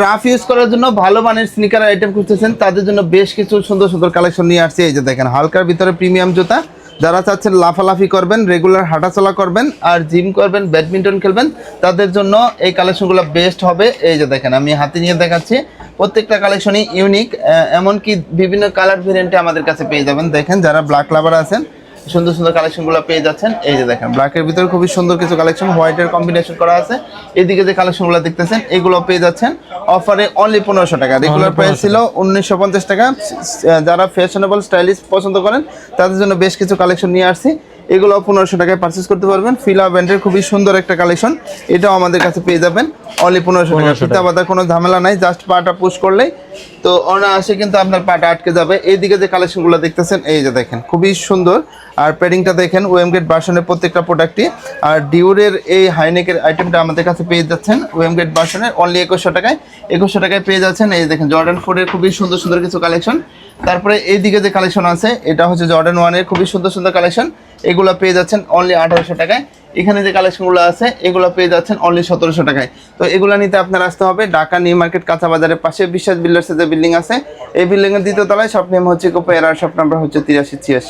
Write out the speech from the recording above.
Rough use করার জন্য ভালো মানের স্নিকার আইটেম খুঁজতেছেন, তাদের জন্য বেশ কিছু সুন্দর সুন্দর কালেকশন নিয়ে আসছে। এই যে দেখেন হালকার ভিতরে প্রিমিয়াম জুতা, যারা চাচ্ছেন লাফালাফি করবেন, রেগুলার হাঁটাচলা করবেন আর জিম করবেন, ব্যাডমিন্টন খেলবেন, তাদের জন্য এই কালেকশনগুলো বেস্ট হবে। এই যে দেখেন আমি হাতে নিয়ে দেখাচ্ছি, প্রত্যেকটা কালেকশনই ইউনিক, এমনকি বিভিন্ন কালার ভেরিয়েন্টে আমাদের কাছে পেয়ে যাবেন। দেখেন যারা ব্ল্যাক লাভার আছেন সুন্দর সুন্দর কালেকশনগুলো পেয়ে যাচ্ছেন। এই যে দেখেন ব্ল্যাকের ভিতরে খুবই সুন্দর কিছু কালেকশন, হোয়াইটের কম্বিনেশন করা আছে। এদিকে যে কালেকশনগুলো দেখতেছেন এগুলো পেয়ে যাচ্ছেন অফারে অনলি 1500 টাকা। রেগুলার প্রাইস ছিল 1950 টাকা। যারা ফ্যাশনেবল স্টাইলিশ পছন্দ করেন তাদের জন্য বেশ কিছু কালেকশন নিয়ে আসছি, এগুলো 1500 টাকায় পারচেস করতে পারবেন। ফিলা ব্র্যান্ডের খুবই সুন্দর একটা কালেকশন, এটাও আমাদের কাছে পেয়ে যাবেন অনলি 1500 টাকা। ফিতা বাঁধার কোনো ঝামেলা নাই, জাস্ট পাটা পুশ করলেই তো অনায়াসে কিন্তু আপনার পাটা আটকে যাবে। এইদিকে যে কালেকশনগুলো দেখতেছেন এই যে দেখেন খুবই সুন্দর, আর প্যাডিংটা দেখেন ওয়েমগেট ভার্সনের প্রত্যেকটা প্রোডাক্টই। আর ডিউরের এই হাইনেকের আইটেমটা আমাদের কাছে পেয়ে যাচ্ছেন ওয়েমগেট ভার্সনের অনলি 2100 টাকায়। 2100 টাকায় পেয়ে যাচ্ছেন। এই দেখেন জর্ডান 4 এর খুবই সুন্দর সুন্দর কিছু কালেকশন। তারপরে এইদিকে যে কালেকশন আছে এটা হচ্ছে জর্ডান 1 এর খুবই সুন্দর সুন্দর কালেকশন, এগুলো পেয়ে যাচ্ছেন অনলি 1800 টাকায়। এখানে যে কালেকশনগুলো আছে এগুলো পেয়ে যাচ্ছেন অনলি 1700 টাকায়। তো এগুলো নিতে আপনার আসতে হবে ঢাকা নিউ মার্কেট কাঁচা বাজারের পাশে বিশ্বাস বিল্ডার্সের যে বিল্ডিং আছে, এই বিল্ডিংয়ের দ্বিতীয় তলায়। শপ নেম হচ্ছে কোপা এর, আর শপ নাম্বার হচ্ছে 8386।